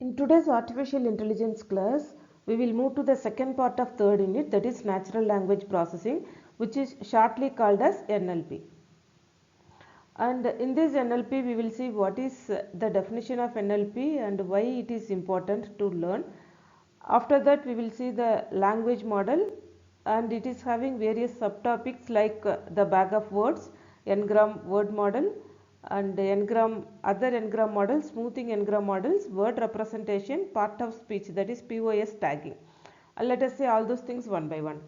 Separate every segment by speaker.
Speaker 1: In today's artificial intelligence class, we will move to the second part of third unit, that is natural language processing, which is shortly called as NLP. And in this NLP, we will see what is the definition of NLP and why it is important to learn. After that, we will see the language model, and it is having various subtopics like the Backoff words, Engram word model, and other Engram models, smoothing Engram models, word representation, part of speech, that is POS tagging. Let us see all those things one by one.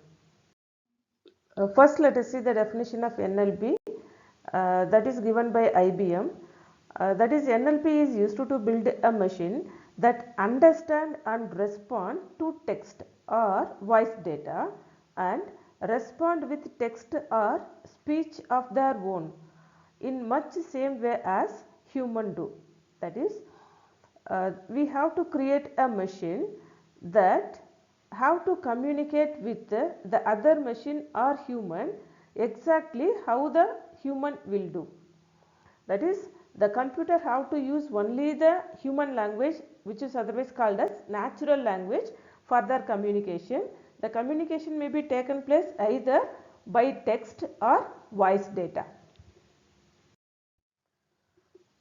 Speaker 1: First, let us see the definition of NLP. That is given by IBM. That is, NLP is used to build a machine that understand and respond to text or voice data and respond with text or speech of their own in much same way as human do. That is, we have to create a machine that have to communicate with the other machine or human exactly how the human will do. That is, the computer have to use only the human language, which is otherwise called as natural language, for their communication. The communication may be taken place either by text or voice data.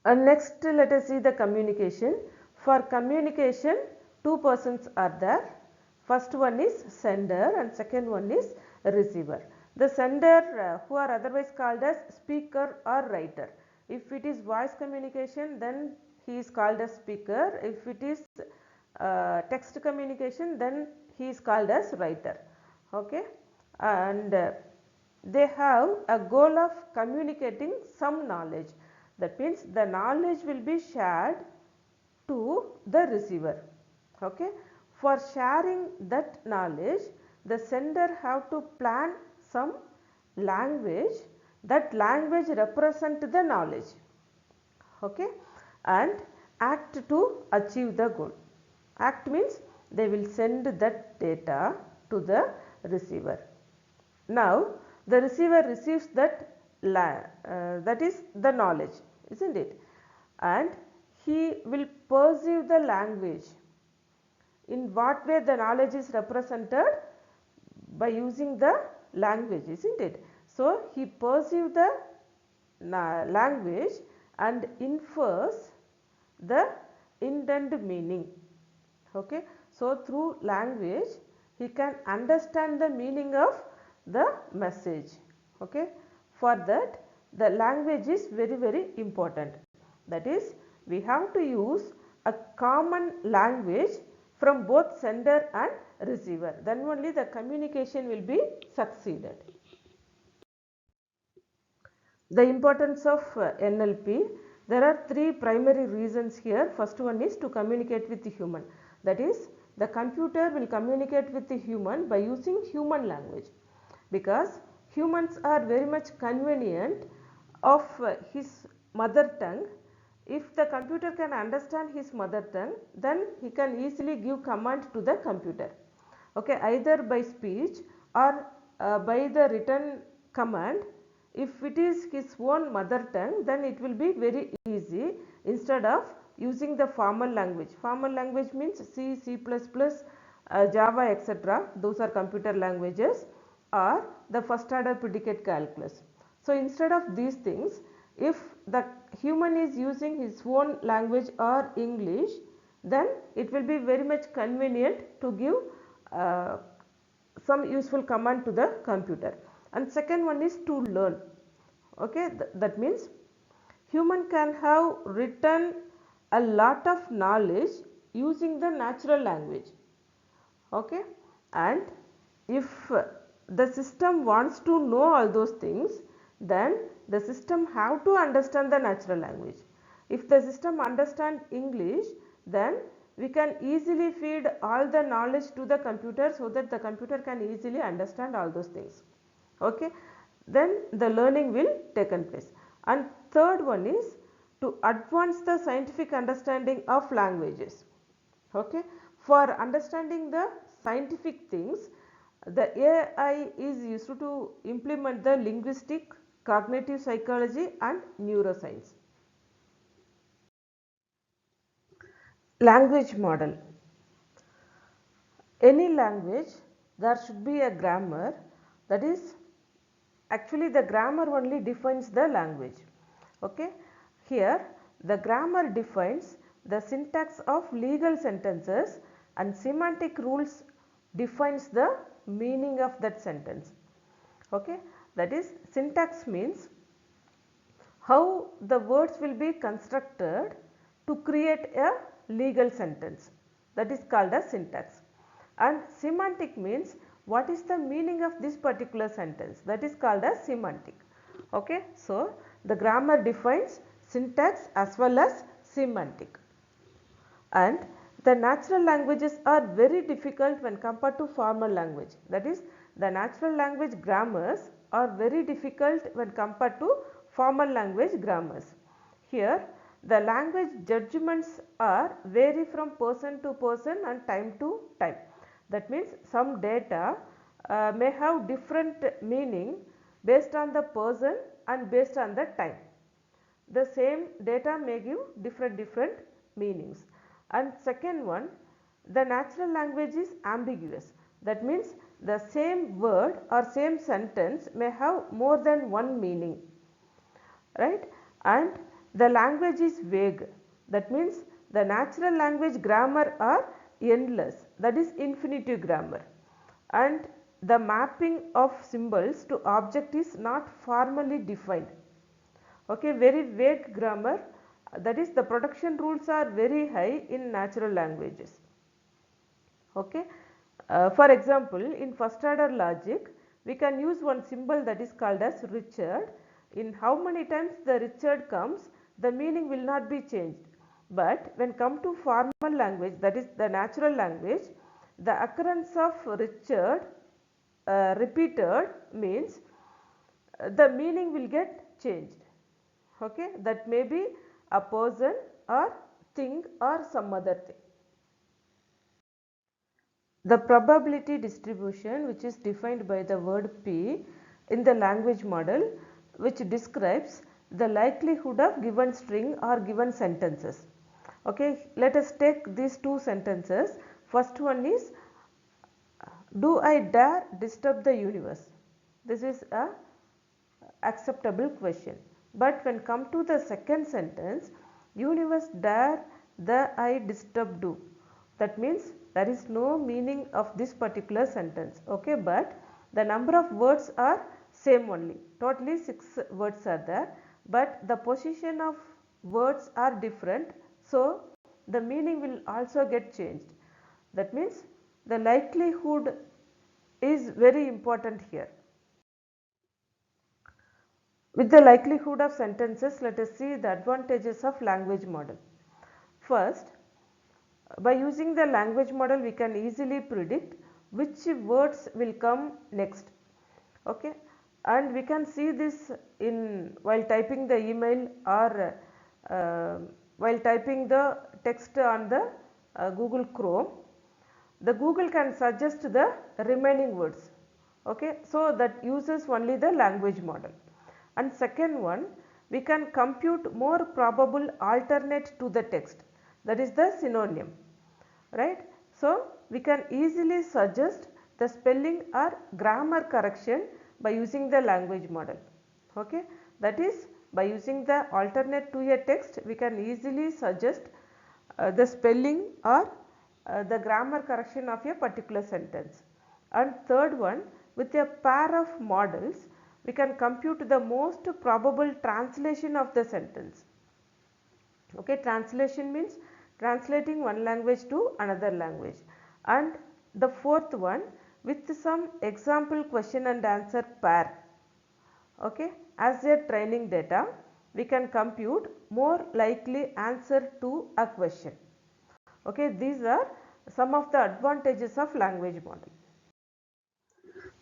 Speaker 1: And next, let us see the communication. For communication, two persons are there. First one is sender and second one is receiver. The sender, who are otherwise called as speaker or writer. If it is voice communication, then he is called as speaker. If it is text communication, then he is called as writer. Okay, and they have a goal of communicating some knowledge. That means the knowledge will be shared to the receiver. Okay, for sharing that knowledge, the sender have to plan some language. That language represent the knowledge. Okay, and act to achieve the goal. Act means they will send that data to the receiver. Now the receiver receives that is the knowledge, isn't it? And he will perceive the language. In what way the knowledge is represented? By using the language, isn't it? So he perceives the language and infers the intended meaning. Okay, so through language he can understand the meaning of the message. Okay, for that the language is very important. That is, we have to use a common language from both sender and receiver, then only the communication will be succeeded. The importance of NLP, there are three primary reasons here. First one is to communicate with the human. That is, the computer will communicate with the human by using human language, because humans are very much convenient of his mother tongue. If the computer can understand his mother tongue, then he can easily give command to the computer. Okay, either by speech or by the written command. If it is his own mother tongue, then it will be very easy instead of using the formal language. Formal language means C, C++, Java, etc. Those are computer languages, or the first order predicate calculus. So instead of these things, if the human is using his own language or English, then it will be very much convenient to give some useful command to the computer. And second one is to learn. Okay, that means human can have written a lot of knowledge using the natural language. Okay, and if the system wants to know all those things, then the system have to understand the natural language. If the system understand English, then we can easily feed all the knowledge to the computer, so that the computer can easily understand all those things. Okay, then the learning will taken place. And third one is to advance the scientific understanding of languages. Okay, for understanding the scientific things, the AI is used to implement the linguistic, cognitive psychology and neuroscience. Language model. Any language there should be a grammar, that is actually the grammar only defines the language. Okay. Here the grammar defines the syntax of legal sentences and semantic rules defines the meaning of that sentence. Okay. That is, syntax means how the words will be constructed to create a legal sentence, that is called as syntax, and semantic means what is the meaning of this particular sentence, that is called as semantic. Okay. So, the grammar defines syntax as well as semantic, and the natural languages are very difficult when compared to formal language, that is the natural language grammars are very difficult when compared to formal language grammars. Here the language judgments are vary from person to person and time to time. That means some data may have different meaning based on the person and based on the time. The same data may give different meanings. And second one, the natural language is ambiguous. That means the same word or same sentence may have more than one meaning, right? And the language is vague. That means the natural language grammar are endless, that is infinitive grammar, and the mapping of symbols to object is not formally defined. Okay, very vague grammar, that is the production rules are very high in natural languages. Okay. For example, in first order logic we can use one symbol that is called as Richard. In how many times the Richard comes, the meaning will not be changed, but when come to formal language, that is the natural language, the occurrence of Richard repeated means the meaning will get changed. Okay, that may be a person or thing or some other thing. The probability distribution, which is defined by the word P in the language model, which describes the likelihood of given string or given sentences. Okay, let us take these two sentences. First one is, do I dare disturb the universe? This is a acceptable question. But when come to the second sentence, universe dare the I disturb do, that means there is no meaning of this particular sentence. Okay, but the number of words are same only, totally 6 words are there, but the position of words are different, so the meaning will also get changed. That means the likelihood is very important here. With the likelihood of sentences, let us see the advantages of language model. First, by using the language model we can easily predict which words will come next. Okay, and we can see this in while typing the email or while typing the text on the Google Chrome. The Google can suggest the remaining words. Okay, so that uses only the language model. And second one, we can compute more probable alternate to the text, that is the synonym, right? So we can easily suggest the spelling or grammar correction by using the language model. Okay, that is by using the alternate to a text we can easily suggest the spelling or the grammar correction of a particular sentence. And third one, with a pair of models we can compute the most probable translation of the sentence. Okay, translation means translating one language to another language. And the fourth one, with some example question and answer pair. Okay, as a training data we can compute more likely answer to a question. Okay, these are some of the advantages of language model.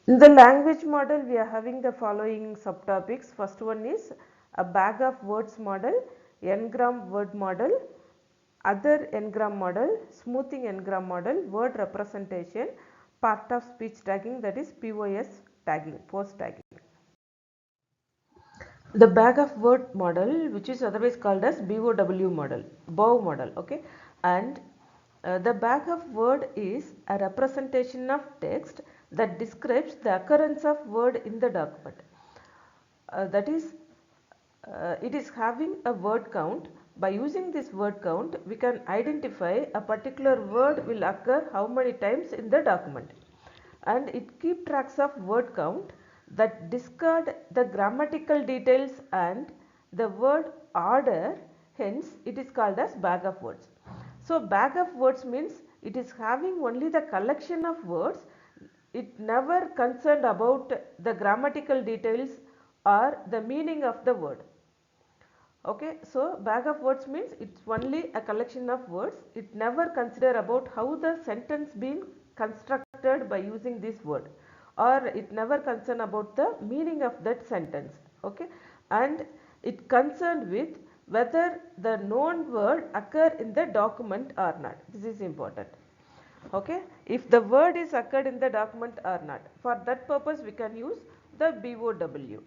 Speaker 1: In the language model we are having the following subtopics. First one is a Backoff words model, Engram word model, other Engram model, smoothing Engram model, word representation, part of speech tagging, that is POS tagging, post tagging. The Backoff word model, which is otherwise called as BOW model, BOW model, okay, and The Backoff word is a representation of text that describes the occurrence of word in the document. That is, it is having a word count. By using this word count, we can identify a particular word will occur how many times in the document. And it keeps tracks of word count that discard the grammatical details and the word order. Hence, it is called as Backoff words. So, Backoff words means it is having only the collection of words. It never concerned about the grammatical details or the meaning of the word. Okay, so Backoff words means it's only a collection of words. It never consider about how the sentence been constructed by using this word, or it never concern about the meaning of that sentence. Okay, and it concerned with whether the known word occur in the document or not. This is important. Okay, if the word is occurred in the document or not, for that purpose we can use the BOW.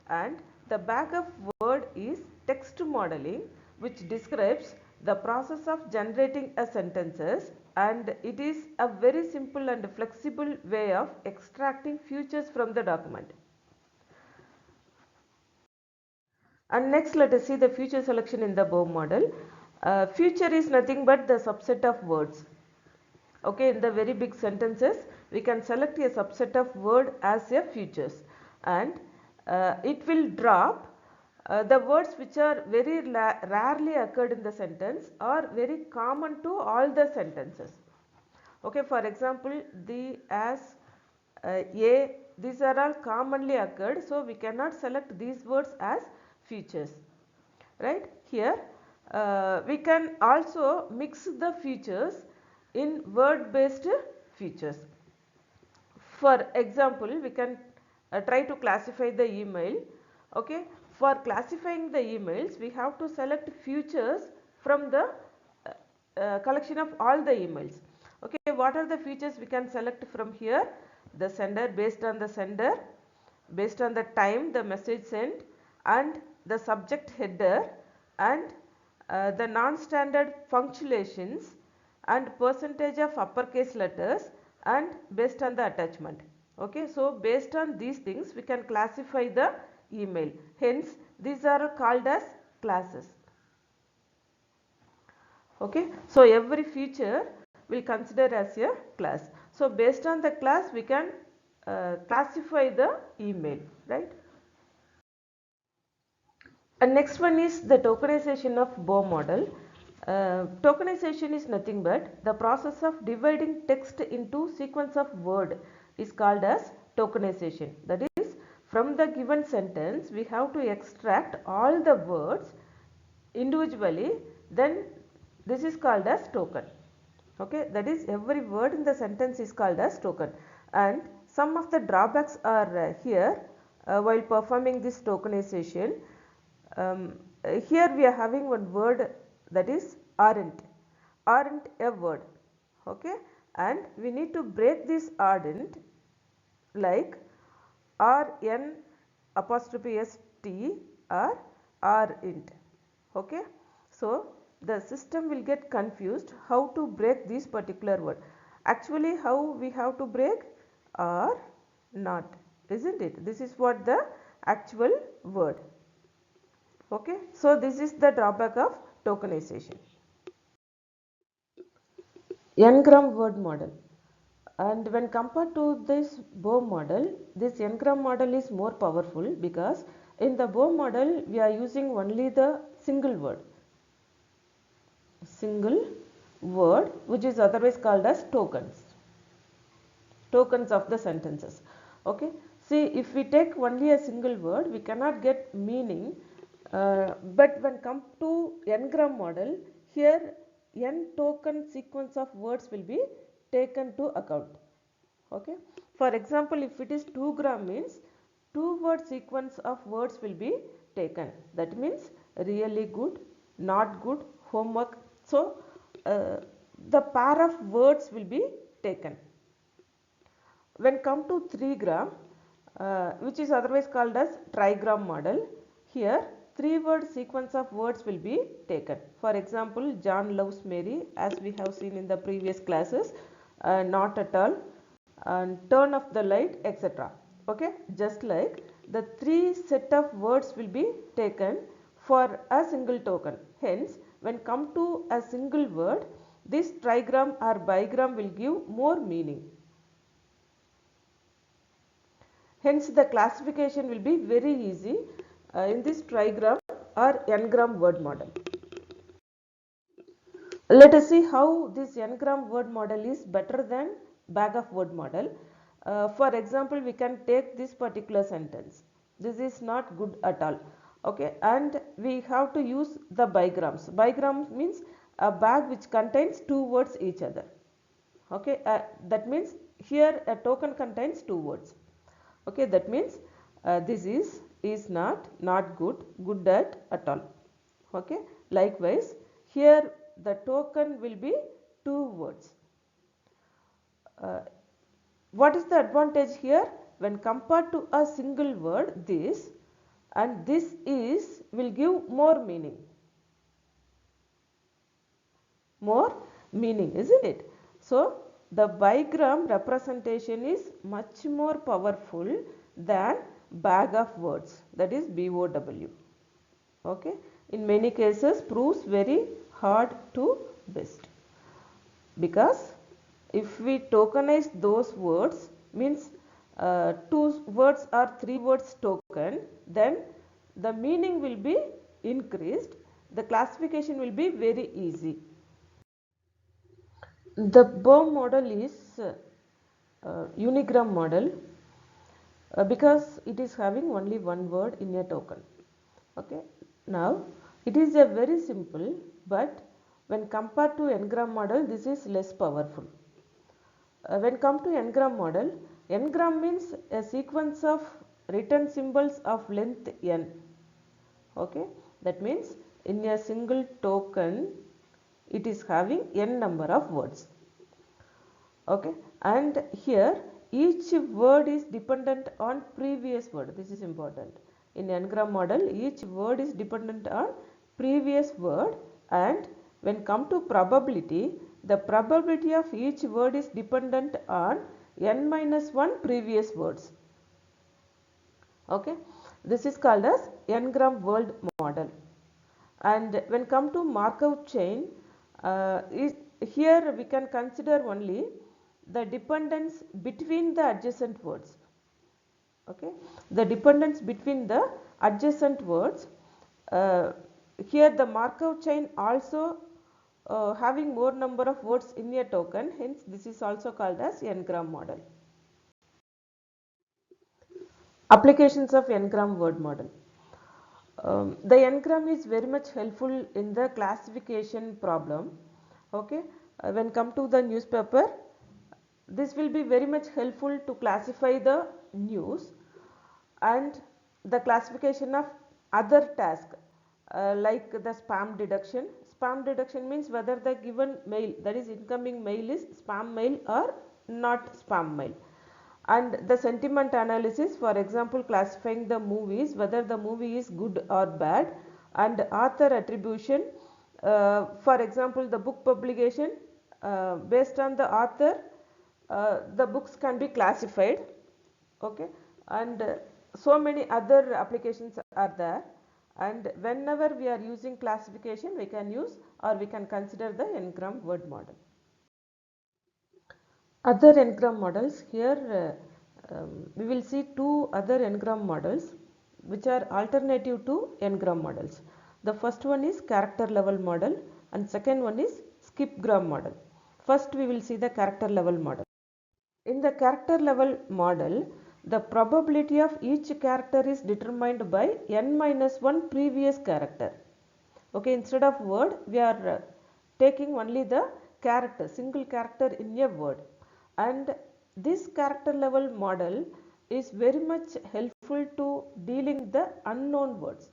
Speaker 1: And the Backoff word is text modeling, which describes the process of generating a sentences, and it is a very simple and flexible way of extracting features from the document. And next, let us see the feature selection in the BOW model. Feature is nothing but the subset of words. Okay, in the very big sentences, we can select a subset of word as a features, and it will drop the words which are very rarely occurred in the sentence or very common to all the sentences. Okay, for example, the, as, a, these are all commonly occurred, so we cannot select these words as features. Right, here we can also mix the features in word based features. For example, we can try to classify the email. Okay, for classifying the emails, we have to select features from the collection of all the emails. Okay, what are the features we can select from here? The sender, based on the sender, based on the time the message sent, and the subject header, and the non-standard punctuations, and percentage of uppercase letters, and based on the attachment. Okay, so based on these things we can classify the email. Hence, these are called as classes. Okay, so every feature will consider as a class. So based on the class we can classify the email, right? And next one is the tokenization of BOW model. Tokenization is nothing but the process of dividing text into sequence of word is called as tokenization. That is, from the given sentence we have to extract all the words individually, then this is called as token. Okay, that is, every word in the sentence is called as token, and some of the drawbacks are here while performing this tokenization. Here we are having one word, that is aren't a word. Okay, and we need to break this aren't like RN apostrophe ST or aren't. Okay, so the system will get confused how to break this particular word. Actually, how we have to break? Or not, isn't it? This is what the actual word. Okay, so this is the drawback of tokenization. Engram word model, and when compared to this BOW model, this Engram model is more powerful because in the BOW model we are using only the single word which is otherwise called as tokens of the sentences. Okay, see, if we take only a single word we cannot get meaning, but when come to Engram model, here n token sequence of words will be taken to account. Okay, for example, if it is 2 gram means 2 word sequence of words will be taken. That means really good, not good, homework. So the pair of words will be taken. When come to 3 gram, which is otherwise called as trigram model, here three-word sequence of words will be taken. For example, John loves Mary, as we have seen in the previous classes, not at all, and turn off the light, etc. Okay, just like the three set of words will be taken for a single token. Hence, when come to a single word, this trigram or bigram will give more meaning. Hence, the classification will be very easy in this trigram or Engram word model. Let us see how this Engram word model is better than Backoff word model. For example, we can take this particular sentence. This is not good at all. Okay, and we have to use the bigrams. Bigrams means a bag which contains two words each other. Okay, that means here a token contains two words. Okay, that means this is not good, good at all. Okay, likewise here the token will be two words. What is the advantage here? When compared to a single word, this and this is will give more meaning. More meaning, isn't it? So, the bigram representation is much more powerful than bag of words, that is BOW. Okay, in many cases proves very hard to best, because if we tokenize those words, means two words or three words token, then the meaning will be increased, the classification will be very easy. The BOW model is unigram model because it is having only one word in a token. Okay, now it is a very simple, but when compared to Engram model, this is less powerful. When come to Engram model, Engram means a sequence of written symbols of length n. Okay, that means in a single token it is having n number of words. Okay, and here each word is dependent on previous word. This is important. In Engram model, each word is dependent on previous word, and when come to probability, the probability of each word is dependent on n minus 1 previous words. Okay, this is called as Engram word model. And when come to Markov chain, here we can consider only the dependence between the adjacent words. Okay, the dependence between the adjacent words. Here the Markov chain also having more number of words in a token, hence this is also called as Engram model. Applications of Engram word model. The Engram is very much helpful in the classification problem. Okay, when come to the newspaper, this will be very much helpful to classify the news and the classification of other tasks like the spam deduction. Spam deduction means whether the given mail, that is incoming mail, is spam mail or not spam mail. And the sentiment analysis, for example, classifying the movies, whether the movie is good or bad, and author attribution, for example, the book publication, based on the author, the books can be classified. Okay, and so many other applications are there, and whenever we are using classification, we can use or we can consider the Engram word model. Other Engram models, here we will see two other Engram models which are alternative to Engram models. The first one is character level model and second one is Skipgram model. First we will see the character level model. In the character level model, the probability of each character is determined by n minus 1 previous character. Okay, instead of word, we are taking only the character, single character in a word. And this character level model is very much helpful to dealing the unknown words.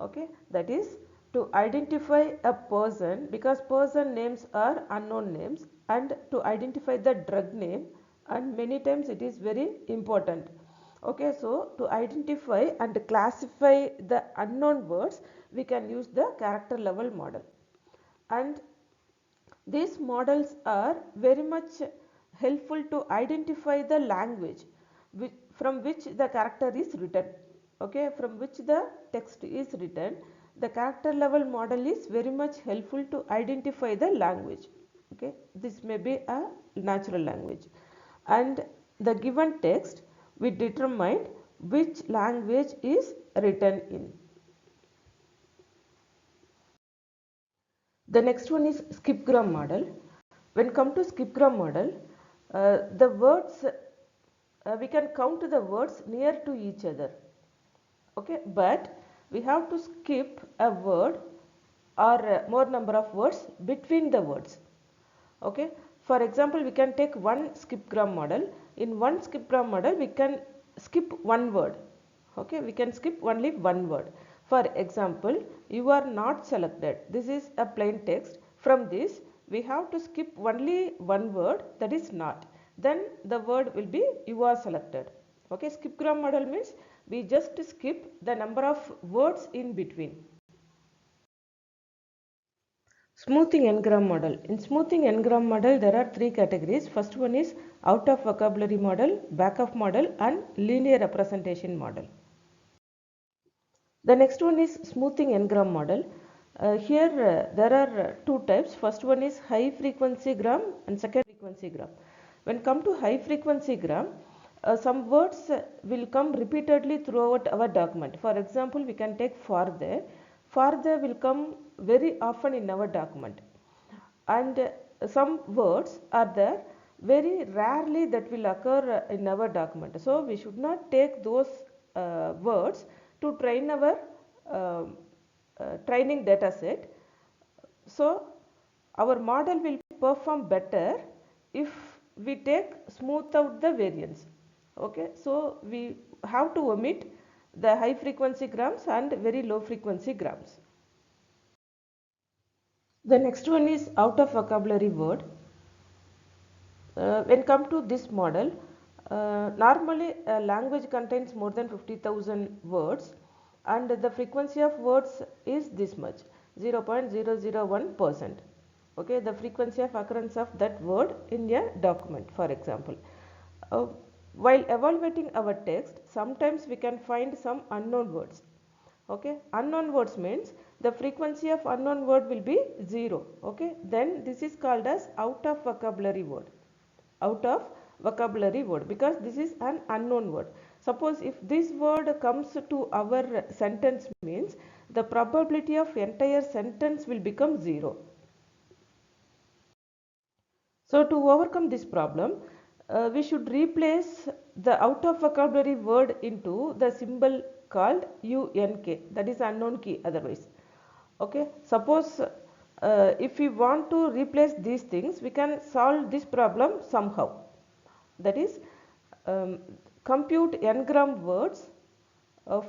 Speaker 1: Okay, that is to identify a person, because person names are unknown names, and to identify the drug name, and many times it is very important. Okay, so to identify and classify the unknown words, we can use the character level model. And these models are very much helpful to identify the language from which the character is written. Okay, from which the text is written. The character level model is very much helpful to identify the language. Okay, this may be a natural language. And the given text, we determine which language is written in. The next one is Skipgram model. When come to Skipgram model, the words, we can count the words near to each other. Okay, but we have to skip a word or more number of words between the words. Okay, for example, we can take one Skipgram model. In one Skipgram model, we can skip one word. Okay, we can skip only one word. For example, you are not selected. This is a plain text. From this, we have to skip only one word, that is not. Then the word will be you are selected. Okay, Skipgram model means we just skip the number of words in between. Smoothing Engram model. In smoothing Engram model, there are three categories. First one is out of vocabulary model, Backoff model, and linear representation model. The next one is smoothing Engram model. Here there are two types. First one is high frequency gram and second frequency gram. When come to high frequency gram, some words will come repeatedly throughout our document. For example, we can take for there. For there will come very often in our document. And some words are there very rarely that will occur in our document. So we should not take those words to train our training data set. So our model will perform better if we take smooth out the variance. Okay, so we have to omit the high frequency grams and very low frequency grams. The next one is out of vocabulary word. When come to this model, normally a language contains more than 50,000 words and the frequency of words is this much, 0.001%. Okay, the frequency of occurrence of that word in a document, for example. While evaluating our text, sometimes we can find some unknown words. Okay, unknown words means the frequency of unknown word will be 0. Okay, then this is called as out of vocabulary word. Out of vocabulary word, because this is an unknown word. Suppose if this word comes to our sentence, means the probability of entire sentence will become 0. So to overcome this problem, we should replace the out of vocabulary word into the symbol called UNK, that is unknown key otherwise. Okay, suppose if we want to replace these things, we can solve this problem somehow. That is, compute Engram words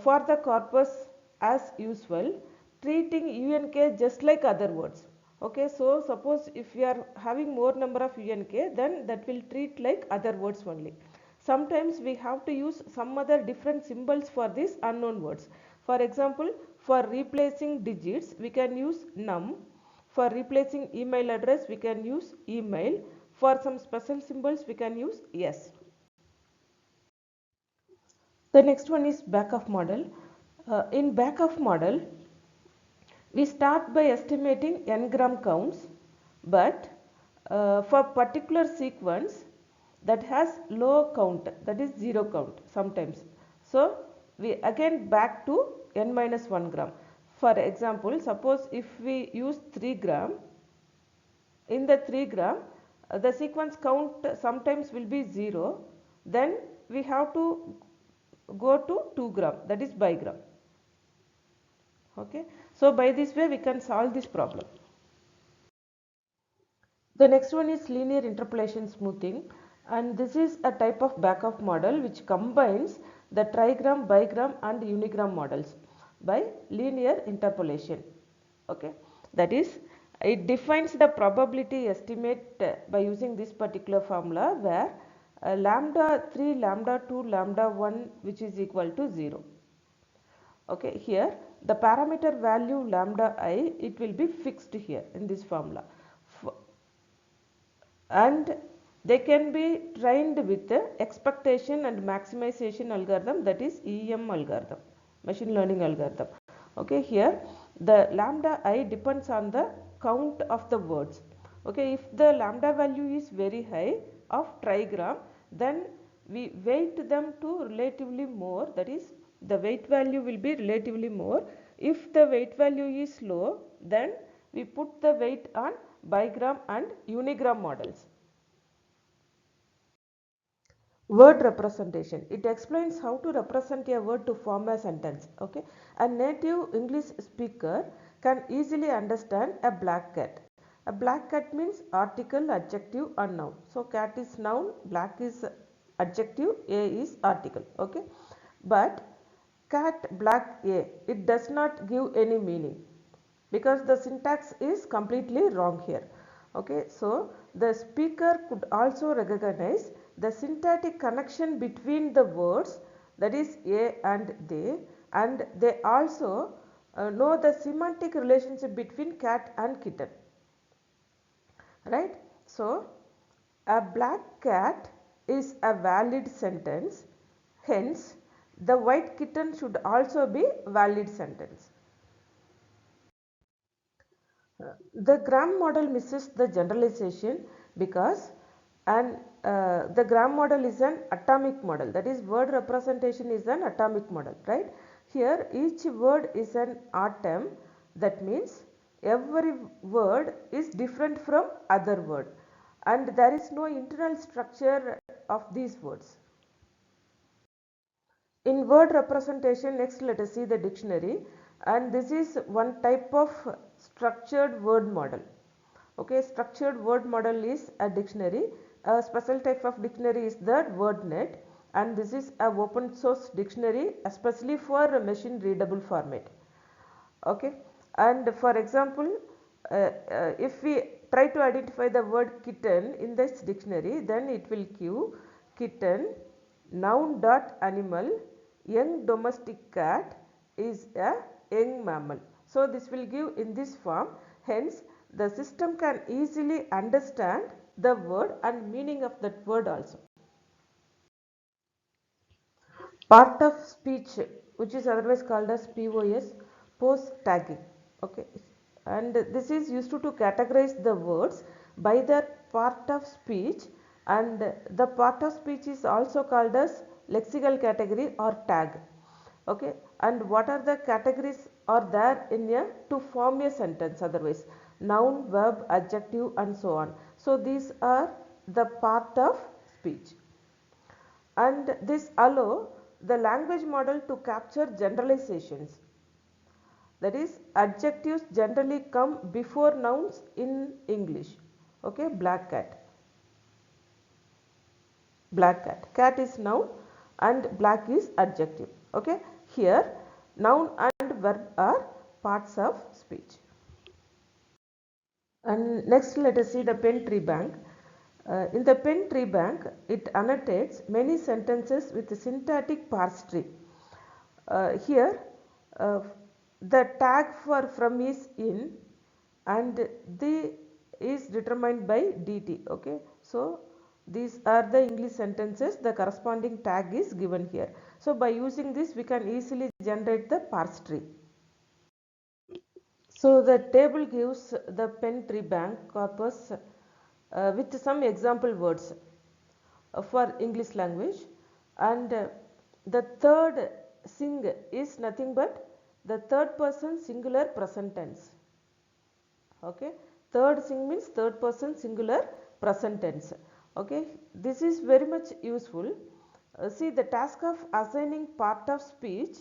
Speaker 1: for the corpus as usual, treating UNK just like other words. Okay, so suppose if we are having more number of UNK, then that will treat like other words only. Sometimes we have to use some other different symbols for these unknown words. For example, for replacing digits, we can use num. For replacing email address, we can use email. For some special symbols, we can use yes. The next one is Backoff model. In Backoff model, we start by estimating Engram counts, but for particular sequence that has low count, that is 0 count sometimes. So we again back to n minus 1 gram. For example, suppose if we use 3 gram, in the 3 gram the sequence count sometimes will be 0, then we have to go to 2 gram, that is bigram. Okay, so by this way we can solve this problem. The next one is linear interpolation smoothing, and this is a type of Backoff model which combines the trigram, bigram and unigram models by linear interpolation. Okay, that is, it defines the probability estimate by using this particular formula, where lambda 3, lambda 2, lambda 1 which is equal to 0. Okay, here the parameter value lambda I, it will be fixed here in this formula. And they can be trained with the expectation and maximization algorithm, that is EM algorithm, machine learning algorithm. Okay, here the lambda I depends on the count of the words. Okay, if the lambda value is very high of trigram, then we weight them to relatively more, that is the weight value will be relatively more. If the weight value is low, then we put the weight on bigram and unigram models. Word representation. It explains how to represent a word to form a sentence. Okay, a native English speaker can easily understand a black cat. A black cat means article, adjective and noun. So cat is noun, black is adjective, a is article. Okay, but cat black a, it does not give any meaning because the syntax is completely wrong here. Okay, so the speaker could also recognize the syntactic connection between the words, that is a and they also know the semantic relationship between cat and kitten, right? So a black cat is a valid sentence, hence the white kitten should also be valid sentence. The Gram model misses the generalization because the Gram model is an atomic model, that is word representation is an atomic model, right? Here each word is an atom, that means every word is different from other word and there is no internal structure of these words. In word representation, next let us see the dictionary, and this is one type of structured word model. Okay, structured word model is a dictionary. A special type of dictionary is the WordNet, and this is a open source dictionary especially for a machine readable format. Okay, and for example, if we try to identify the word kitten in this dictionary, then it will give kitten, noun dot animal, young domestic cat is a young mammal. So this will give in this form, hence the system can easily understand the word and meaning of that word also. Part of speech, which is otherwise called as POS, post tagging. Okay, and this is used to categorize the words by their part of speech, and the part of speech is also called as lexical category or tag. Okay, and what are the categories are there in a to form a sentence, otherwise noun, verb, adjective and so on. So these are the part of speech, and this allow the language model to capture generalizations, that is adjectives generally come before nouns in English. Okay, black cat, cat is noun and black is adjective. Okay, here noun and verb are parts of speech. And next let us see the Penn Treebank. In the Penn Treebank, it annotates many sentences with syntactic parse tree. Here the tag for from is in and the is determined by dt. Okay, so these are the English sentences, the corresponding tag is given here. So by using this we can easily generate the parse tree. So the table gives the Penn Treebank corpus with some example words for English language, and the third sing is nothing but the third person singular present tense. Okay, third sing means third person singular present tense. Okay, this is very much useful. See, the task of assigning part of speech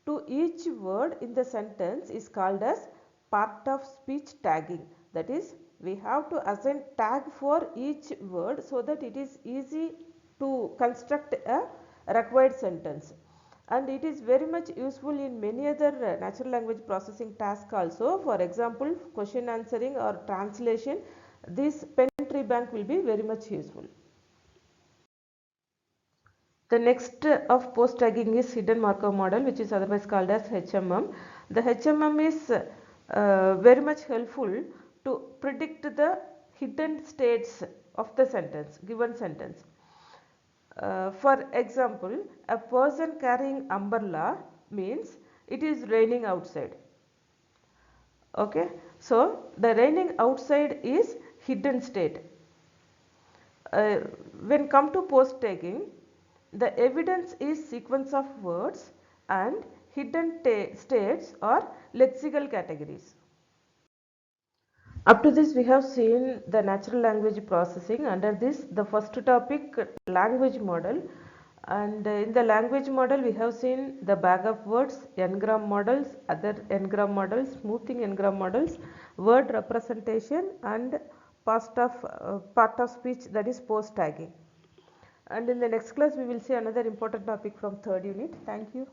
Speaker 1: to each word in the sentence is called as part of speech tagging. That is, we have to assign tag for each word so that it is easy to construct a required sentence, and it is very much useful in many other natural language processing tasks also. For example, question answering or translation, this Penn Treebank will be very much useful. The next of post tagging is hidden Markov model, which is otherwise called as HMM. The HMM is very much helpful to predict the hidden states of the sentence, given sentence. For example, a person carrying umbrella means it is raining outside. Okay, so the raining outside is hidden state. When come to post tagging, the evidence is sequence of words and hidden states or lexical categories. Up to this we have seen the natural language processing. Under this, the first topic, language model, and in the language model we have seen the Backoff words, Engram models, other Engram models, smoothing Engram models, word representation, and part of speech, that is post tagging. And in the next class we will see another important topic from third unit. Thank you.